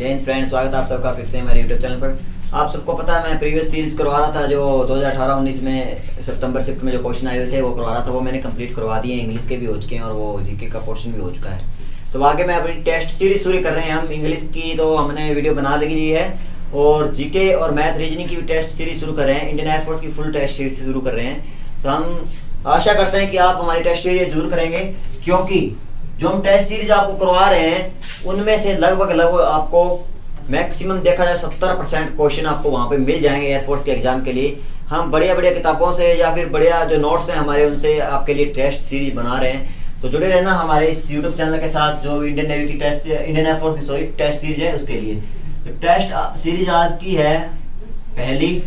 जय हिंद फ्रेंड्स, स्वागत है आप सबका फिर से हमारे यूट्यूब चैनल पर। आप सबको पता है मैं प्रीवियस सीरीज करवा रहा था जो 2018-19 में सितंबर शिफ्ट में जो क्वेश्चन आए हुए थे वो करवा रहा था। वो मैंने कंप्लीट करवा दिए हैं, इंग्लिश के भी हो चुके हैं और वो जीके का पोर्शन भी हो चुका है। तो आगे मैं अपनी टेस्ट सीरीज शुरू कर रहे हैं हम। इंग्लिश की तो हमने वीडियो बना दी है और जीके और मैथ रीजनिंग की भी टेस्ट सीरीज शुरू कर रहे हैं। इंडियन एयरफोर्स की फुल टेस्ट सीरीज शुरू कर रहे हैं। तो हम आशा करते हैं कि आप हमारी टेस्ट सीरीज जरूर करेंगे, क्योंकि जो हम टेस्ट सीरीज आपको करवा रहे हैं उनमें से लगभग आपको मैक्सिमम देखा जाए 70% क्वेश्चन आपको वहाँ पे मिल जाएंगे एयरफोर्स के एग्जाम के लिए। हम बढ़िया किताबों से या फिर बढ़िया जो नोट्स हैं हमारे उनसे आपके लिए टेस्ट सीरीज बना रहे हैं। तो जुड़े रहना हमारे इस यूट्यूब चैनल के साथ जो इंडियन नेवी की टेस्ट, इंडियन एयरफोर्स की टेस्ट सीरीज है उसके लिए। तो टेस्ट सीरीज आज की है पहली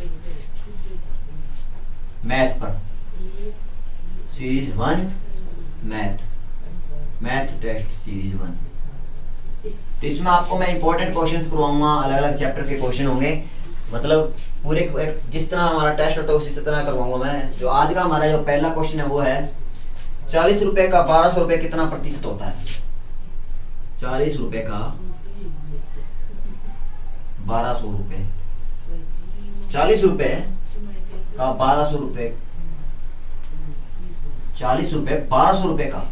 मैथ पर, सीरीज 1 मैथ टेस्ट सीरीज 1। तो इसमें आपको मैं इंपॉर्टेंट क्वेश्चंस करवाऊंगा, अलग अलग चैप्टर के क्वेश्चन होंगे, मतलब पूरे जिस तरह हमारा टेस्ट होता है उसी तरह करवाऊंगा मैं। जो आज का हमारा जो पहला क्वेश्चन है वो है 40 रुपए का 1200 रुपए कितना प्रतिशत होता है। 40 रुपए का 1200 रुपए, 40 रुपए का 1200 रुपए, 40 रुपए 1200 रुपए का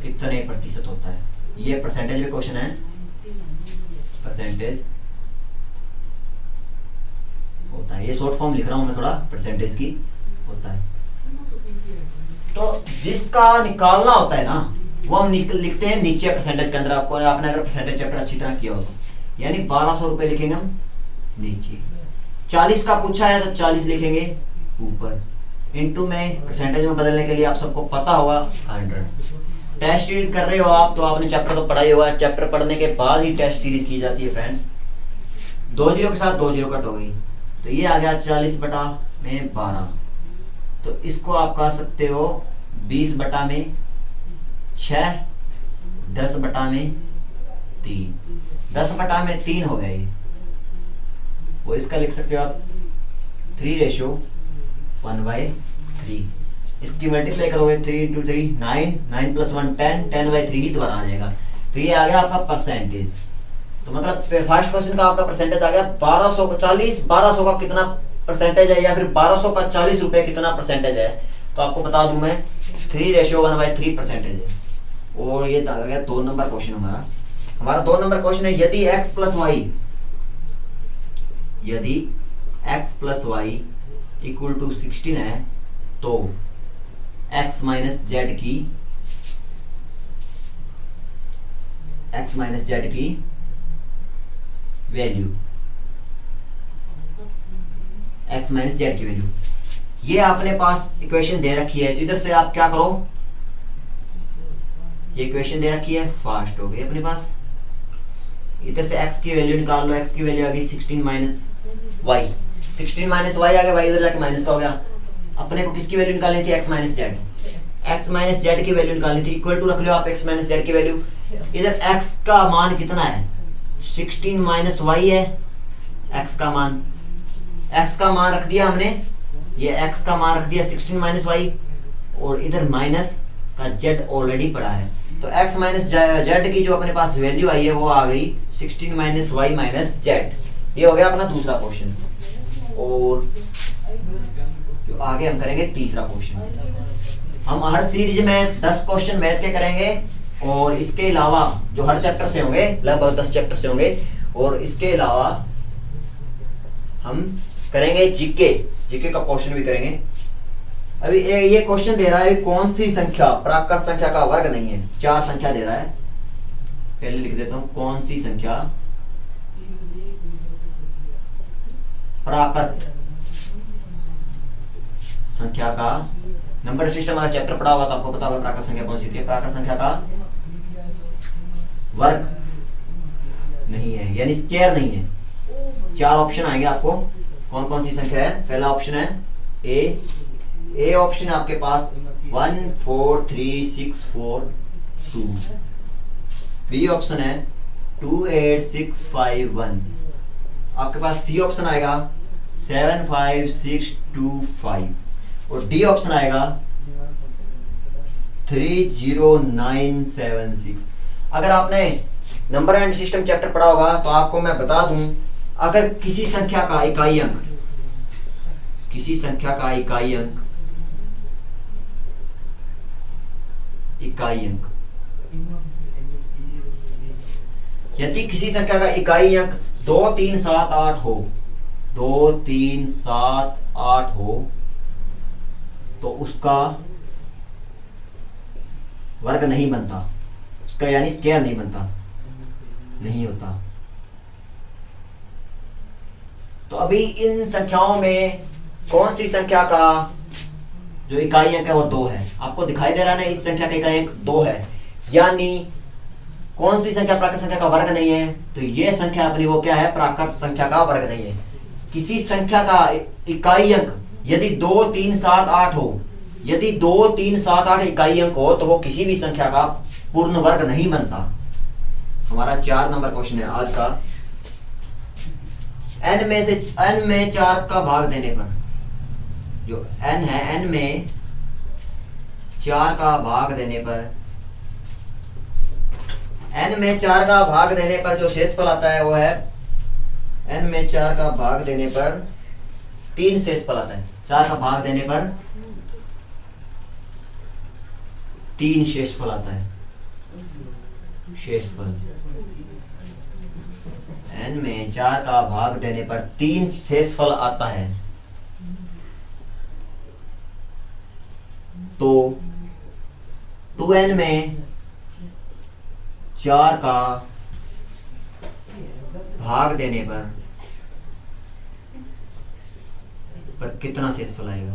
कितने प्रतिशत होता है। ये परसेंटेज में क्वेश्चन है, परसेंटेज होता है। ये शॉर्ट फॉर्म लिख रहा हूं मैं थोड़ा, परसेंटेज की होता है। तो जिसका निकालना होता है ना वो हम लिखते हैं नीचे परसेंटेज के अंदर। आपने अगर परसेंटेज चैप्टर अच्छी तरह किया हो तो यानी 1200 रुपए लिखेंगे हम नीचे। 40 का पूछा है तो 40 लिखेंगे ऊपर। इनटू में परसेंटेज में बदलने के लिए आप सबको पता होगा 100। टेस्ट सीरीज कर रहे हो आप तो आपने चैप्टर तो पढ़ा ही होगा। चैप्टर पढ़ने के बाद ही टेस्ट सीरीज की जाती है फ्रेंड्स। 2 0 के साथ 2 0 कट हो गई तो ये आ गया 40 बटा में 12। तो इसको आप कर सकते हो 20 बटा में 6, 10 बटा में 3, 10 बटा में 3 हो गए। और इसका लिख सकते हो आप 3:1/3। इसकी मल्टीप्लाई करोगे 3 × 3 9, 9 + 1 10, 10/3 ही दोबारा आ जाएगा। तो ये आ गया आपका परसेंटेज। तो मतलब फर्स्ट क्वेश्चन का आपका परसेंटेज आ गया 1200 का 40, 1200 का कितना परसेंटेज है या फिर 1200 का 40 रुपए कितना परसेंटेज है। तो आपको बता दूं मैं 3:1/3 परसेंटेज है। और ये आ गया 2 नंबर क्वेश्चन हमारा 2 नंबर क्वेश्चन है यदि x + y = 16 है तो x - z की वैल्यू, x - z की वैल्यू ये आपने पास इक्वेशन दे रखी है। तो इधर से आप क्या करो, ये इक्वेशन दे रखी है, फास्ट हो गई अपने पास। इधर से x की वैल्यू निकाल लो। x की वैल्यू आ गई 16 - y, 16 - y आ गया भाई, इधर जाके माइनस का हो गया। अपने को किसकी वैल्यू निकालनी थी, x - z, x - z की वैल्यू निकालनी थी। इक्वल टू रख लो आप x - z की वैल्यू। इधर x का मान कितना है, 16 - y है x का मान। x का मान रख दिया हमने, ये x का मान रख दिया 16 - y और इधर माइनस का z ऑलरेडी पड़ा है। तो x - z की जो अपने पास वैल्यू आई है वो आ गई 16 - y - z। ये हो गया अपना दूसरा क्वेश्चन। और जो आगे हम करेंगे तीसरा क्वेश्चन। हम हर सीरीज में 10 क्वेश्चन मैथ के करेंगे और इसके अलावा जो हर चैप्टर से होंगे, लगभग 10 चैप्टर से होंगे। और इसके अलावा हम करेंगे जीके का क्वेश्चन भी करेंगे। अभी ये क्वेश्चन दे रहा है कौन सी संख्या प्राकृत संख्या का वर्ग नहीं है। 4 संख्या दे रहा है, पहले लिख देता हूं। कौन सी संख्या प्राकृत संख्या का, नंबर सिस्टम वाला चैप्टर पढ़ा होगा तो आपको पता होगा प्राकृत संख्या कौन सी थी। प्राकृत संख्या का वर्ग नहीं है, यानी स्क्वायर नहीं है। 4 ऑप्शन आएंगे आपको, कौन कौन सी संख्या है। पहला ऑप्शन है ए ऑप्शन है आपके पास 1 4 3 6 4 2। बी ऑप्शन है 2 8 6 5 1। आपके पास सी ऑप्शन आएगा 7 5 6 2 5 और डी ऑप्शन आएगा 30976। अगर आपने नंबर एंड सिस्टम चैप्टर पढ़ा होगा तो आपको मैं बता दूं, अगर किसी संख्या का इकाई अंक, किसी संख्या का इकाई अंक, इकाई अंक, यदि किसी संख्या का इकाई अंक 2 3 7 8 हो, 2 3 7 8 हो, तो उसका वर्ग नहीं बनता, उसका यानी स्क्वायर नहीं बनता, नहीं होता। तो अभी इन संख्याओं में कौन सी संख्या का जो इकाई अंक है वो 2 है, आपको दिखाई दे रहा है ना, इस संख्या का इकाई अंक 2 है, यानी कौन सी संख्या प्राकृत संख्या का वर्ग नहीं है, तो ये संख्या अपनी वो क्या है, प्राकृत संख्या का वर्ग नहीं है। किसी संख्या का इकाई अंक यदि 2 3 7 8 हो, यदि 2 3 7 8 इकाई अंक हो तो वो किसी भी संख्या का पूर्ण वर्ग नहीं बनता। हमारा 4 नंबर क्वेश्चन है आज का। n में से n में 4 का भाग देने पर, जो n है, n में 4 का भाग देने पर, n में 4 का भाग देने पर जो शेषफल आता है वो है, n में 4 का भाग देने पर 3 शेषफल आता है। 4 का भाग देने पर 3 शेषफल आता है। शेषफल n में 4 का भाग देने पर 3 शेषफल आता है। तो 2n में 4 का भाग देने पर कितना शेषफल आएगा?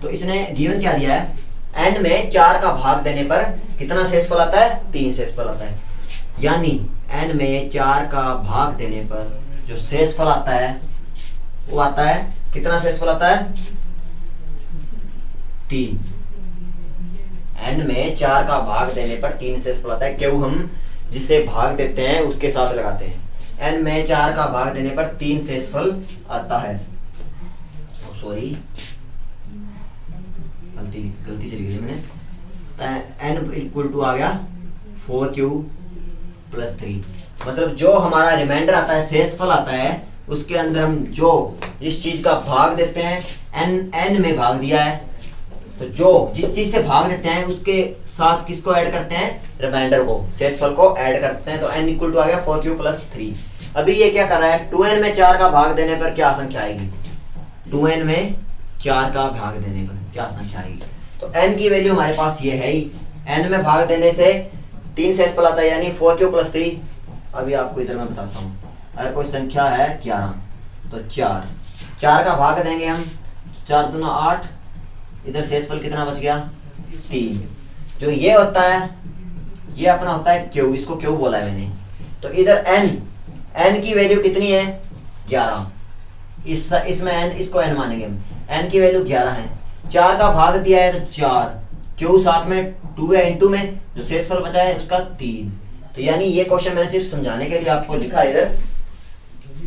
तो इसने गिवन क्या दिया है, n में 4 का भाग देने पर कितना शेषफल आता है? 3 शेषफल आता है। यानी n में 4 का भाग देने पर जो शेषफल आता है वो आता है, कितना शेषफल आता है? 3। n में 4 का भाग देने पर 3 शेषफल आता है। क्यों हम जिसे भाग देते हैं उसके साथ लगाते हैं। n में 4 का भाग देने पर 3 शेषफल आता है। सॉरी, गलती से लिख दिया मैंने। n इक्वल टू आ गया 4q + 3। मतलब जो हमारा रिमाइंडर आता है, शेषफल आता है, उसके अंदर हम जो जिस चीज का भाग देते हैं, n में भाग दिया है, तो जो जिस चीज से भाग देते हैं उसके साथ किसको ऐड करते हैं? रिमाइंडर को, शेषफल को ऐड करते हैं। तो n इक्वल टू आ गया 4q + 3। अभी ये क्या कर रहा है, 2n में 4 का भाग देने पर क्या संख्या आएगी? 2n में 4 का भाग देने पर क्या संख्या आएगी? तो n की वैल्यू हमारे पास ये है ही, n में भाग देने से 3 शेषफल आता है, यानी 4q + 3। अभी आपको इधर मैं बताता हूँ, अगर कोई संख्या है 11, तो 4 का भाग देंगे हम, 4 दूना 8, इधर शेषफल कितना बच गया? 3। जो ये होता है, ये अपना होता है q, इसको q बोला है मैंने। तो इधर n की वैल्यू कितनी है? 11। इसमें n, इसको n मानेंगे हम, n की वैल्यू 11 है। 4 का भाग दिया है तो 4, q साथ में 2 है, इंटू में जो शेषफल बचा है उसका 3। तो यानी ये क्वेश्चन मैंने सिर्फ समझाने के लिए आपको लिखा है इधर,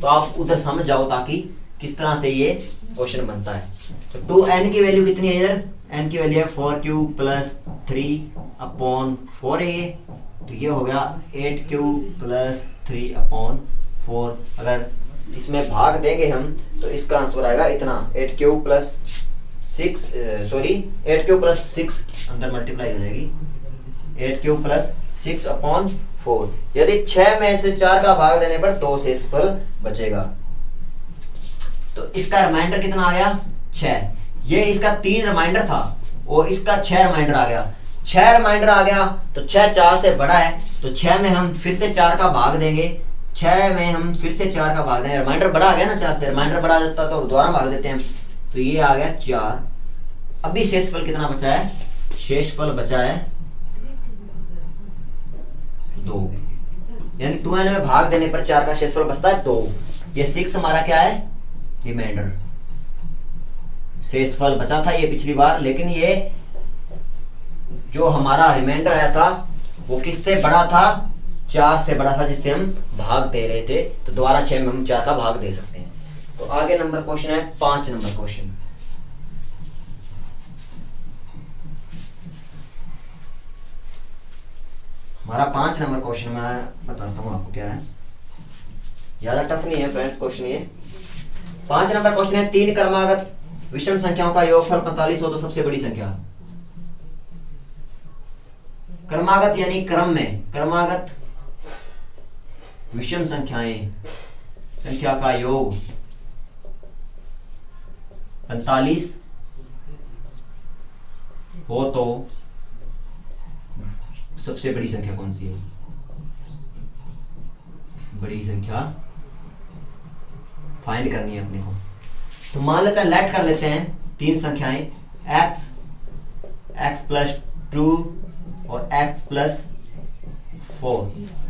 तो आप उधर समझ जाओ ताकि किस तरह से ये क्वेश्चन बनता है। तो 2n की वैल्यू कितनी है इधर? n की वैल्यू है 4q + 3/4a। तो ये हो गया 8q + 3/4। अगर इसमें भाग देंगे हम तो इसका आंसर आएगा इतना, 8q + 6 अंदर मल्टीप्लाई हो जाएगी, 8q + 6/4। यदि 6 में से 4 का भाग देने पर 2 शेषफल बचेगा। तो इसका रिमाइंडर कितना आ गया? 6। ये इसका 3 रिमाइंडर था और इसका 6 रिमाइंडर आ गया। 6 रिमाइंडर आ गया तो 6 4 से बड़ा है, तो 6 में हम फिर से 4 का भाग देंगे। 6 में हम फिर से 4 का भाग देंगे, रिमाइंडर बड़ा आ गया ना, 4 से रिमाइंडर बड़ा आ जाता तो दोबारा भाग देते हैं। तो ये आ गया 4। अभी शेषफल कितना बचा है? शेषफल बचा है 2, यानी 2n में भाग देने पर 4 का शेषफल बचता है 2। ये 6 हमारा क्या है? रिमाइंडर। शेषफल बचा था ये पिछली बार, लेकिन ये जो हमारा रिमाइंडर आया था वो किससे बड़ा था? 4 से बड़ा था, जिससे हम भाग दे रहे थे। तो दोबारा 6 में हम 4 का भाग दे सकते हैं। तो आगे नंबर क्वेश्चन है 5 नंबर क्वेश्चन। हमारा 5 नंबर क्वेश्चन मैं बताता हूँ आपको क्या है, ज्यादा टफ नहीं है फ्रेंड्स क्वेश्चन ये। 5 नंबर क्वेश्चन है, 3 क्रमागत विषम संख्याओं का योगफल 45 हो तो सबसे बड़ी संख्या। क्रमागत यानी क्रम में, क्रमागत विषम संख्याएं, संख्या का योग 45 हो तो सबसे बड़ी संख्या कौन सी है? बड़ी संख्या फाइंड करनी है अपने को। तो मान लेते हैं, लेट कर लेते हैं 3 संख्याएं x, x प्लस 2 और x प्लस 4,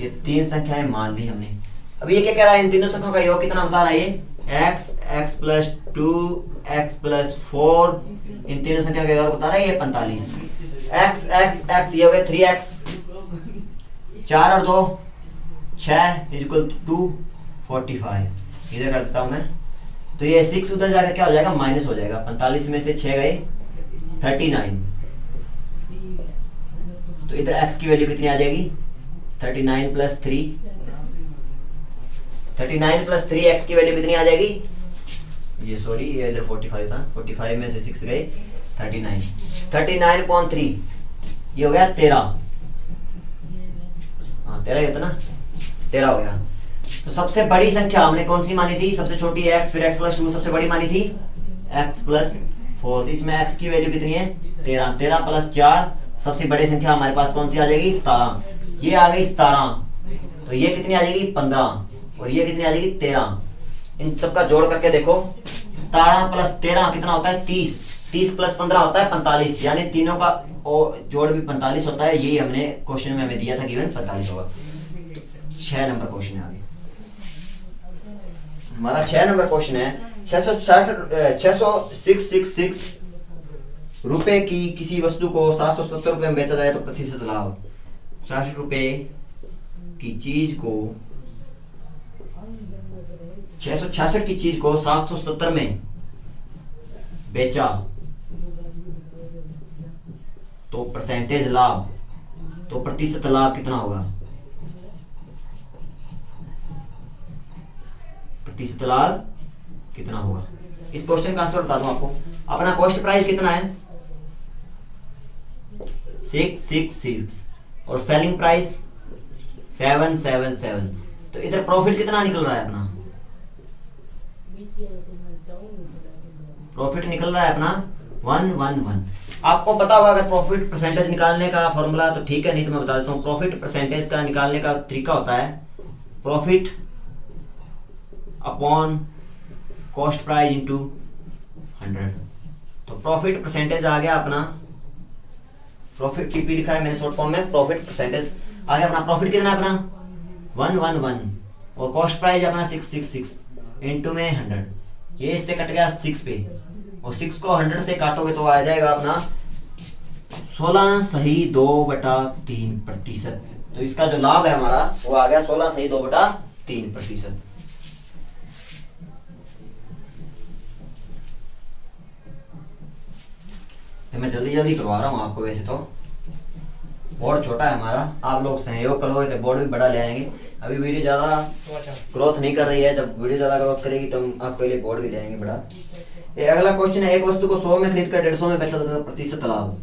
ये 3 संख्याएं मान ली हमने। अब ये क्या कह रहा है, इन तीनों संख्याओं का योग कितना बता रहा है ये? x, x plus 2, x plus 4, इन तीनों संख्या का योग बता रहा है ये 45। x x x ये हो गया 3x, 4 और 2 6 इक्वल टू 45। इधर कर देता हूं मैं, तो ये 6 उधर जाकर क्या हो जाएगा, माइनस हो जाएगा। 45 में से 6 गए 39, तो इधर x की वैल्यू कितनी आ जाएगी? 39 प्लस 3, 39 प्लस 3 x की वैल्यू कितनी आ जाएगी? ये सॉरी, ये इधर 45 था, 45 में से 6 गए 39, 39.3 ये हो गया 13। हाँ 13 ही होता ना, 13 हो गया। तो सबसे बड़ी संख्या हमने कौन सी मानी थी? सबसे छोटी x, फिर x प्लस 2, सबसे बड़ी मानी थी x प्लस 4। इसमें x की वैल्यू कितनी है? 13, 13 प्लस 4, सबसे बड़ी संख्या हमारे पास कौन सी आ जाएगी? 17। ये आ गई 17, तो ये कितनी आ जाएगी? 15, और ये कितनी आ जाएगी? 13। इन सबका जोड़ करके देखो, 17 प्लस 13 कितना होता है? 30, 30 प्लस 15 होता है 45, यानी तीनों का जोड़ भी 45 होता है। यही हमने क्वेश्चन में हमें दिया था, गिवन 45 होगा। 6 नंबर क्वेश्चन है आगे हमारा। 6 नंबर क्वेश्चन है, 666 रुपए की किसी वस्तु को 770 रुपए में बेचा जाए तो प्रतिशत लाभ। 60 रुपए की चीज को, 666 की चीज को 770 में बेचा तो परसेंटेज लाभ, तो प्रतिशत लाभ कितना होगा? प्रतिशत लाभ कितना होगा? इस क्वेश्चन का आंसर बता दूं आपको। अपना कॉस्ट प्राइस कितना है? 666 और सेलिंग प्राइस 777, तो इधर प्रॉफिट कितना निकल रहा है अपना? प्रॉफिट निकल रहा है अपना 111। आपको पता होगा अगर प्रॉफिट परसेंटेज निकालने का फॉर्मूला, तो ठीक है, नहीं तो मैं बता देता हूँ। प्रॉफिट परसेंटेज का निकालने का तरीका होता है profit upon cost price into 100। तो प्रॉफिट परसेंटेज आ गया अपना, प्रॉफिट पीपी लिखा है मैंने शॉर्ट फॉर्म में, प्रॉफिट परसेंटेज आ गया अपना। प्रॉफिट कितना है अपना? 111, और कॉस्ट प्राइस अपना 666 इनटू में 100। ये इससे कट गया 6 पे, और 6 को 100 से काटोगे तो आ जाएगा अपना 16.2/3%। तो इसका जो लाभ है हमारा वो आ गया 16.2/3%। तो मैं जल्दी जल्दी करवा रहा हूँ आपको। वैसे तो बोर्ड छोटा है हमारा, आप लोग सहयोग करोगे तो बोर्ड भी बड़ा ले आएंगे। अभी वीडियो ज़्यादा ग्रोथ नहीं कर रही है, जब वीडियो ज़्यादा ग्रोथ करेगी तो हम आपके लिए बोर्ड भी ले आएंगे बड़ा। ये अगला क्वेश्चन है, एक वस्तु को 100 में खरीद कर 150 में बेचा जाता है, प्रतिशत लाभ।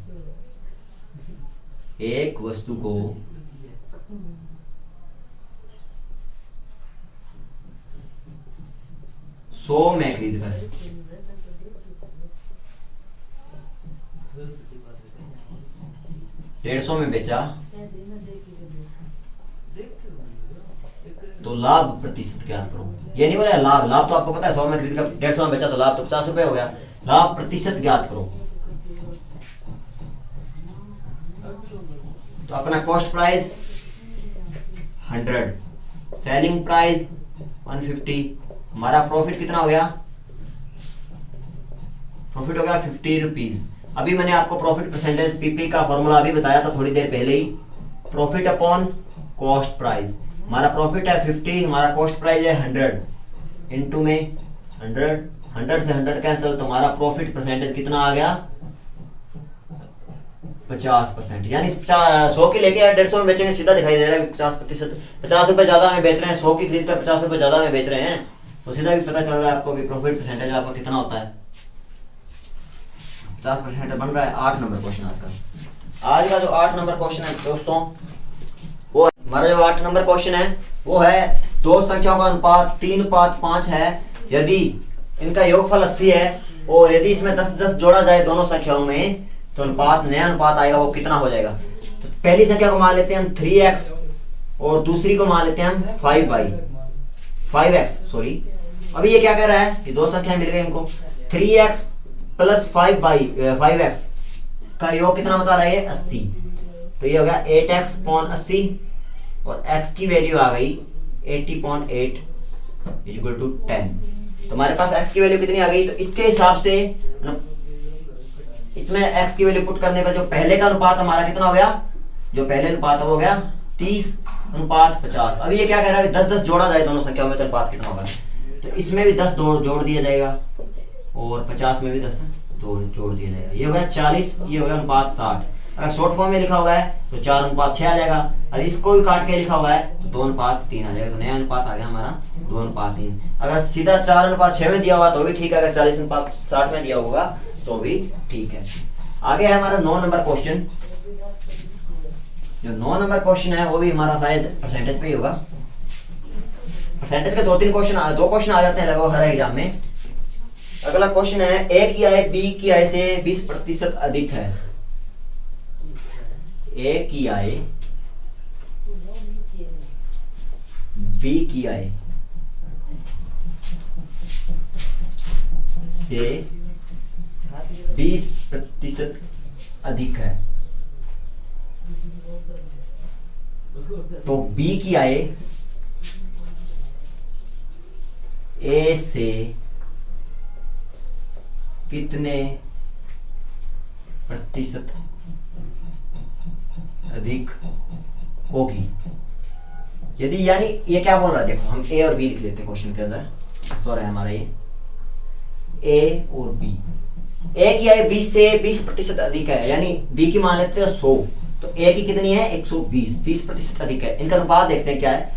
एक वस्तु को 100 में खरीद कर 150 में बेचा तो लाभ प्रतिशत ज्ञात करो। ये नहीं बोला लाभ, लाभ तो आपको पता है 100 में खरीद कर 150 में बेचा तो लाभ तो 50 रुपए हो गया। लाभ प्रतिशत ज्ञात करो। तो अपना कॉस्ट प्राइस 100, सेलिंग प्राइस 150, हमारा प्रॉफिट कितना हो गया? प्रॉफिट हो गया 50 रुपीज। अभी मैंने आपको प्रॉफिट परसेंटेज पीपी का फॉर्मूला अभी बताया था थोड़ी देर पहले ही, प्रॉफिट अपॉन कॉस्ट प्राइस। हमारा प्रॉफिट है 50, हमारा कॉस्ट प्राइस है 100, इनटू में 100 100 से 100 कैंसिल, तुम्हारा प्रॉफिट परसेंटेज कितना आ गया 50%। यानी 100 की लेके 150 में बेचेंगे, सीधा दिखाई दे रहा है 50%। 50 रुपए ज्यादा में बेच रहे हैं, 100 की खरीद कर 50 रुपए ज्यादा में बेच रहे हैं, तो सीधा भी पता चल रहा है आपको भी प्रॉफिट परसेंटेज आपका कितना होता है, 50% बन रहा है। 8 नंबर क्वेश्चन आज का जो 8 नंबर क्वेश्चन है दोस्तों, वो हमारा जो 8 नंबर क्वेश्चन है वो है दो संख्याओं का अनुपात 3:5 है, यदि इनका योगफल 80 है और यदि इसमें 10-10 जोड़ा जाए दोनों संख्याओं में तो अनुपात, नया अनुपात आएगा वो कितना हो जाएगा। तो पहली संख्या को मान लेते हैं हम 3x और दूसरी को मान लेते हैं हम 5x सॉरी। अभी ये क्या कह रहा है कि दो संख्याएं मिल गई हमको, 3x प्लस 5x का योग कितना बता रहा है 80, तो ये हो गया 8x पॉन 80 और x की वैल्यू आ गई 80.8 इक्वल टू 10। तो हमारे पास x की वैल्यू कितनी आ गई, तो इसके हिसाब से इसमें x की वैल्यू पुट करने पर जो पहले का अनुपात हमारा कितना हो गया, जो पहले अनुपात हो गया 30:50। अभी ये क्या कह रहा है 10-10 जोड़ा जाए दोनों संख्याओं में तो अनुपात कितना होगा, तो इसमें भी 10 जोड़ दिया जाएगा और 50 में भी 10 जोड़ दिया जाएगा, ये हो गया 40, ये हो गया अनुपात 60। अगर शॉर्ट फॉर्म में लिखा हुआ है तो 4:6 आ जाएगा, और इसको भी काट के लिखा हुआ है तो 2:3 आ जाएगा, तो नया अनुपात आ गया हमारा 2:3। अगर सीधा 4:6 में दिया हुआ तो भी ठीक है, अगर 40:60 में दिया होगा तो भी ठीक है। आगे है हमारा 9 नंबर क्वेश्चन। जो 9 नंबर क्वेश्चन है वो भी हमारा शायद परसेंटेज पे ही होगा। परसेंटेज के 2 क्वेश्चन आ जाते हैं लगभग हर एग्जाम में। अगला क्वेश्चन है ए की आय बी की आय से 20% अधिक है। ए की आय बी की आय से 20% अधिक है, तो बी की आय ए से कितने प्रतिशत अधिक होगी। यदि यानी ये क्या बोल रहा है, देखो हम ए और बी लिख लेते हैं क्वेश्चन के अंदर, सॉरी हमारा ये ए और बी। ए की आय बी से 20% अधिक है, यानी बी की मान लेते हैं 100, तो ए की कितनी है 120, 20% अधिक है। इनका अनुपात देखते हैं क्या है।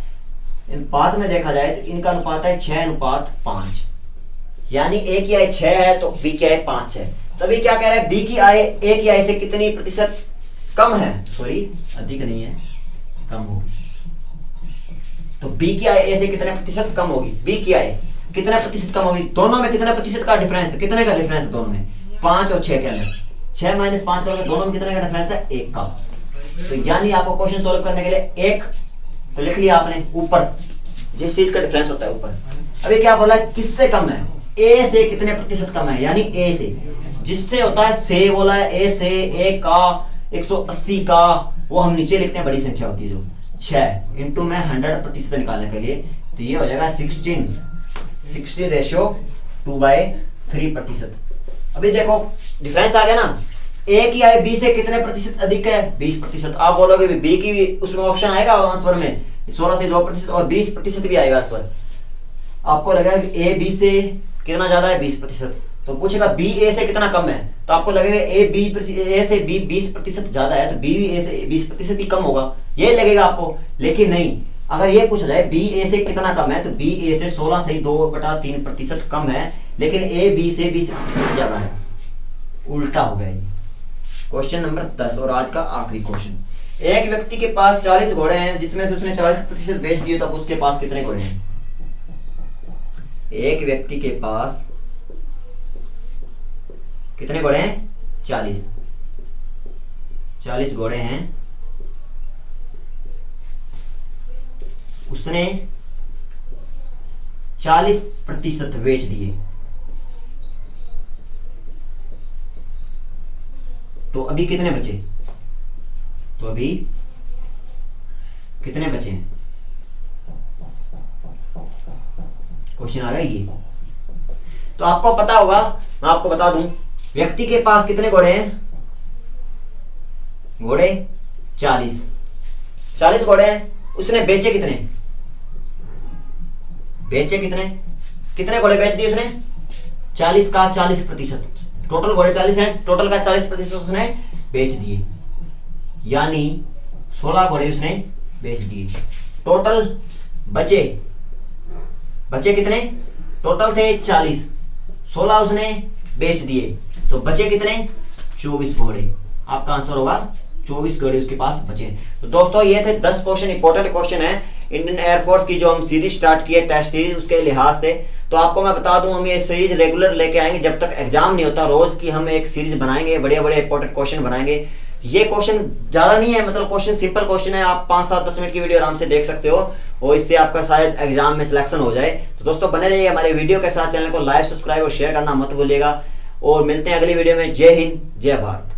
अनुपात में देखा जाए तो इनका अनुपात है 6:5, यानी ए की आय 6 है तो बी की आय 5 है। तभी क्या कह रहा है, बी की आय ए की आय से कितनी प्रतिशत कम है, सॉरी अधिक नहीं है, कम होगी। तो बी की आय ए से कितने प्रतिशत कम होगी, बी की आय कितने प्रतिशत कम होगी। दोनों में कितने प्रतिशत का डिफरेंस है, कितने का डिफरेंस है दोनों में, 5 और 6 के अंदर 6 - 5 करोगे, दोनों में कितने का डिफरेंस है 1 का। तो यानी आपको क्वेश्चन सोल्व करने के लिए 1 तो लिख लिया आपने, ऊपर जिस चीज का डिफरेंस होता है ऊपर। अभी क्या बोला है, किससे कम है, ए से कितने प्रतिशत कम है, यानी ए से, जिससे होता है से बोला है, ए से, ए का 180 का, वो हम नीचे लिखते हैं बड़ी संख्या होती है जो 6 इंटू में 100% निकालने के लिए, तो ये हो जाएगा 60 रेशियो 2/3%। अभी देखो डिफरेंस आ गया ना, ए की आय बी से कितने प्रतिशत अधिक है 20%। आप बोलोगे बी की भी उसमें ऑप्शन आएगा आंसर में 16 से 2% और 20% भी आएगा आंसर। आपको लगेगा ए बी से कितना ज्यादा है 20%, तो पूछेगा बी ए से कितना कम है, तो आपको लगेगा ए से बी 20% ज्यादा है, तो बी भी ए से 20% ही कम होगा, ये लगेगा आपको। लेकिन नहीं, अगर ये पूछा जाए बी ए से कितना कम है, तो बी ए से 16 से 2/3% कम है, लेकिन ए बी से 20% ज्यादा है, उल्टा हो गया ये। क्वेश्चन नंबर 10 और आज का आखिरी क्वेश्चन। एक व्यक्ति के पास 40 घोड़े हैं, जिसमें से उसने 40% बेच दिए, तब उसके पास कितने घोड़े हैं। एक व्यक्ति के पास कितने घोड़े हैं 40 घोड़े हैं, उसने 40% बेच दिए, तो अभी कितने बचे, तो अभी कितने बचे हैं, क्वेश्चन आ गया ये। तो आपको पता होगा, मैं आपको बता दूं, व्यक्ति के पास कितने घोड़े हैं, घोड़े 40 घोड़े हैं, उसने बेचे कितने कितने घोड़े बेच दिए उसने? 40 का 40%। टोटल घोड़े 40 हैं, टोटल का 40% उसने बेच दिए, यानी 16 घोड़े उसने बेच दिए। टोटल बचे कितने? टोटल थे 40, 16 उसने बेच दिए, तो बचे कितने? 24 घोड़े। आपका आंसर होगा 24 घोड़े उसके पास बचे। तो दोस्तों ये थे 10 क्वेश्चन, इंपॉर्टेंट क्वेश्चन है इंडियन एयरफोर्स की जो हम सीरीज स्टार्ट की है टेस्ट सीरीज, उसके लिहाज से। तो आपको मैं बता दूं, हम ये सीरीज रेगुलर लेके आएंगे जब तक एग्जाम नहीं होता, रोज की हम एक सीरीज बनाएंगे, बड़े बड़े इंपॉर्टेंट क्वेश्चन बनाएंगे। ये क्वेश्चन ज्यादा नहीं है, मतलब क्वेश्चन सिंपल क्वेश्चन है, आप 5-7-10 मिनट की वीडियो आराम से देख सकते हो और इससे आपका शायद एग्जाम में सिलेक्शन हो जाए। तो दोस्तों बने रहिए हमारे वीडियो के साथ, चैनल को लाइक, सब्सक्राइब और शेयर करना मत भूलिएगा, और मिलते हैं अगली वीडियो में। जय हिंद, जय भारत।